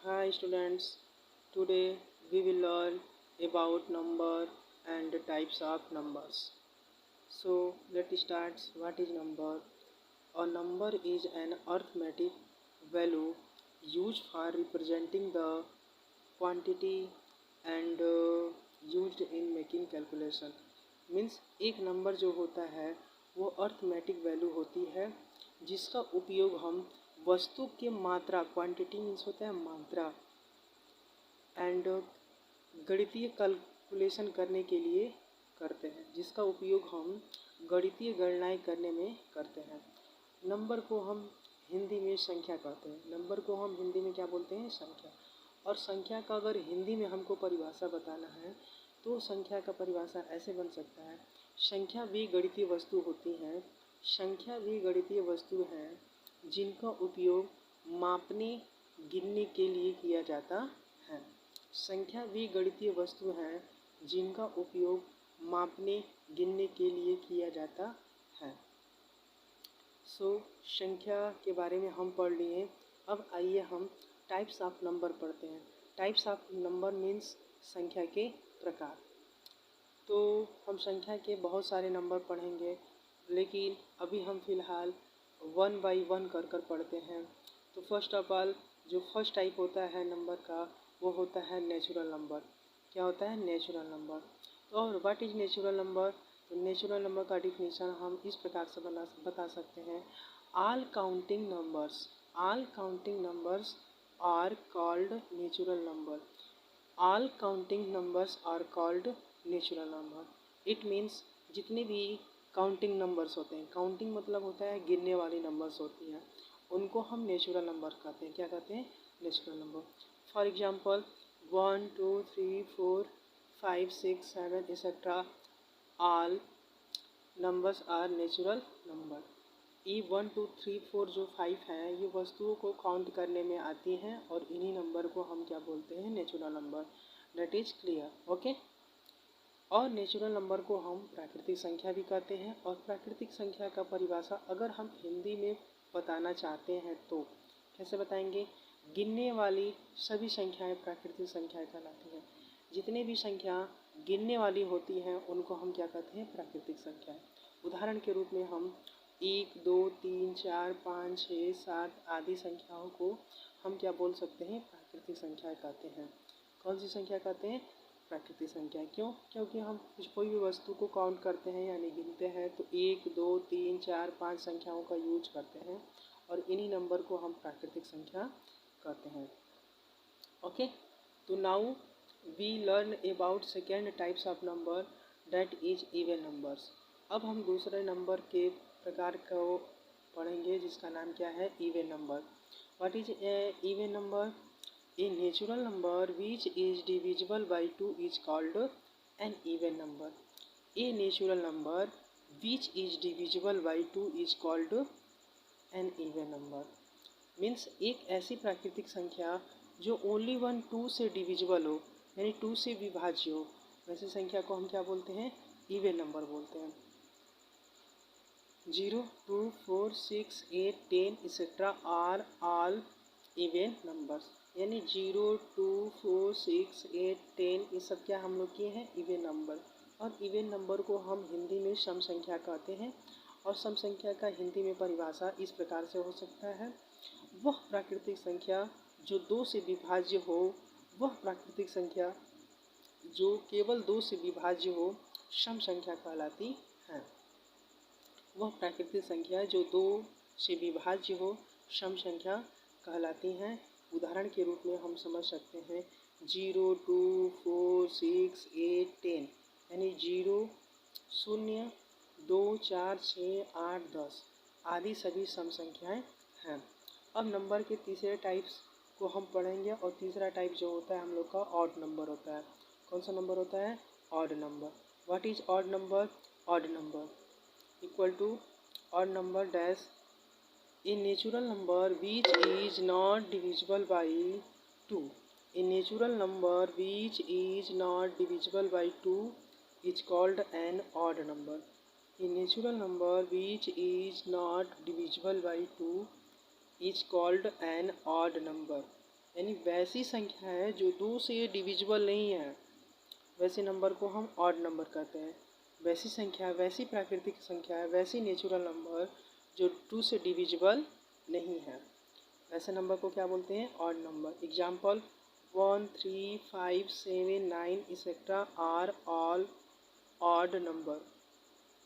Hi students, today we will learn about number and types of numbers. So let's start. What is number? A number is an arithmetic value used for representing the quantity and used in making calculation. Means एक number जो होता है वो arithmetic value होती है जिसका उपयोग हम वस्तु के मात्रा, क्वांटिटी मीन्स होता है मात्रा, एंड गणितीय कैलकुलेशन करने के लिए करते हैं, जिसका उपयोग हम गणितीय गणनाएं करने में करते हैं। नंबर को हम हिंदी में संख्या कहते हैं। नंबर को हम हिंदी में क्या बोलते हैं? संख्या। और संख्या का अगर हिंदी में हमको परिभाषा बताना है तो संख्या का परिभाषा ऐसे बन सकता है, संख्या वे गणितीय वस्तु होती हैं, संख्या वे गणितीय वस्तु हैं जिनका उपयोग मापने गिनने के लिए किया जाता है। संख्या वे गणितीय वस्तु हैं जिनका उपयोग मापने गिनने के लिए किया जाता है। संख्या के बारे में हम पढ़ लिए। अब आइए हम टाइप्स ऑफ नंबर पढ़ते हैं। टाइप्स ऑफ नंबर मीन्स संख्या के प्रकार। तो हम संख्या के बहुत सारे नंबर पढ़ेंगे, लेकिन अभी हम फिलहाल 1 बाई 1 कर पढ़ते हैं। तो फर्स्ट ऑफ ऑल जो फर्स्ट टाइप होता है नंबर का वो होता है नेचुरल नंबर। क्या होता है? Natural number. तो और व्हाट इज नेचुरल नंबर? तो नेचुरल नंबर का डिफिनीशन हम इस प्रकार से बता सकते हैं, all counting numbers are called natural number. All counting numbers are called natural number. It means जितने भी काउंटिंग नंबर्स होते हैं, काउंटिंग मतलब होता है गिनने वाली नंबर्स होती हैं, उनको हम नेचुरल नंबर कहते हैं। क्या कहते हैं? Natural number. For example 1 2 3 4 5 6 7 etcetera all numbers are natural number. ये 1 2 3 4 जो 5 हैं ये वस्तुओं को काउंट करने में आती हैं और इन्हीं नंबर को हम क्या बोलते हैं? Natural number. That is clear? Okay. और नेचुरल नंबर को हम प्राकृतिक संख्या भी कहते हैं। और प्राकृतिक संख्या का परिभाषा अगर हम हिंदी में बताना चाहते हैं तो कैसे बताएंगे? गिनने वाली सभी संख्याएं प्राकृतिक संख्याएं कहलाती हैं। जितने भी संख्या गिनने वाली होती हैं उनको हम क्या कहते हैं? प्राकृतिक संख्याएं। उदाहरण के रूप में हम 1 2 3 4 5 6 7 आदि संख्याओं को हम क्या बोल सकते हैं? प्राकृतिक संख्याएं कहते हैं। कौन सी संख्या कहते हैं? प्राकृतिक संख्या। क्यों? क्योंकि हम कोई भी वस्तु को काउंट करते हैं यानी गिनते हैं तो 1 2 3 4 5 संख्याओं का यूज करते हैं और इन्हीं नंबर को हम प्राकृतिक संख्या कहते हैं। ओके। तो now we learn about second types of number, that is even numbers. अब हम दूसरे नंबर के प्रकार को पढ़ेंगे जिसका नाम क्या है? Even number. What is a even number? A natural number which is divisible by 2 is called an even number. A natural number which is divisible by 2 is called an even number. Means एक ऐसी प्राकृतिक संख्या जो only 1 2 से divisible हो यानी 2 से विभाज्य हो, वैसे संख्या को हम क्या बोलते हैं? इवन नंबर बोलते हैं। 0 2 4 6 8 10 etcetera are all even numbers. यानी 0 2 4 6 8 10 ये सब क्या हम लोग किए हैं? Even number. और इवन नंबर को हम हिंदी में सम संख्या कहते हैं। और सम संख्या का हिंदी में परिभाषा इस प्रकार से हो सकता है, वह प्राकृतिक संख्या जो 2 से विभाज्य हो, वह प्राकृतिक संख्या जो केवल 2 से विभाज्य हो सम संख्या कहलाती है। वह प्राकृतिक संख्या जो 2 से विभाज्य हो सम संख्या कहलाती हैं। उदाहरण के रूप में हम समझ सकते हैं 0 2 4 6 8 10 यानी 0 0 2 4 6 8 10 आदि सभी सम संख्याएं हैं। अब नंबर के तीसरे टाइप्स को हम पढ़ेंगे और तीसरा टाइप जो होता है हम लोग का ऑड नंबर होता है। कौन सा नंबर होता है? Odd number. What is odd number? Odd number equal to odd number dash a natural number which is not divisible by 2. A natural number which is not divisible by 2 is called an odd number. A natural number which is not divisible by 2 is called an odd number. यानी वैसी संख्या है जो 2 से divisible नहीं है, वैसे number को हम ऑड नंबर कहते हैं। वैसी संख्या, वैसी प्राकृतिक संख्या है, वैसी नेचुरल नंबर जो 2 से डिविजिबल नहीं है, वैसे नंबर को क्या बोलते हैं? Odd number. Example 1, 3, 5, 7, 9 etcetera are all odd number.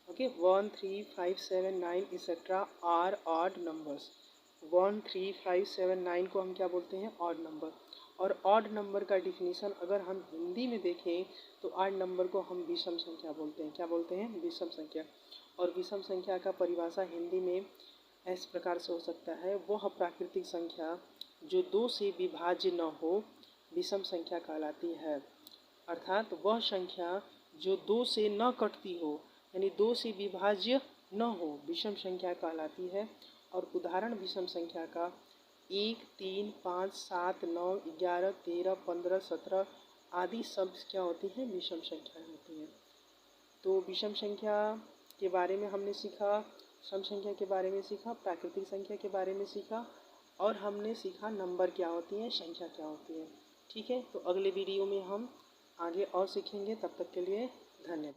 Okay, 1, 3, 5, 7, 9 etcetera are odd numbers. 1, 3, 5, 7, 9 को हम क्या बोलते हैं? Odd number. और ऑड नंबर का डिफिनीशन अगर हम हिंदी में देखें तो ऑड नंबर को हम विषम संख्या बोलते हैं। क्या बोलते हैं? विषम संख्या। और विषम संख्या का परिभाषा हिंदी में इस प्रकार से हो सकता है, वह प्राकृतिक संख्या जो 2 से विभाज्य न हो विषम संख्या कहलाती है। अर्थात वह संख्या जो 2 से न कटती हो, यानी 2 से विभाज्य न हो, विषम संख्या कहलाती है। और उदाहरण विषम संख्या का 1, 3, 5, 7, 9, 11, 13, 15, 17 आदि सब क्या होती हैं? विषम संख्याएँ होती हैं। तो विषम संख्या के बारे में हमने सीखा, सम संख्या के बारे में सीखा, प्राकृतिक संख्या के बारे में सीखा, और हमने सीखा नंबर क्या होती हैं, संख्या क्या होती है। ठीक है, तो अगले वीडियो में हम आगे और सीखेंगे। तब तक के लिए धन्यवाद।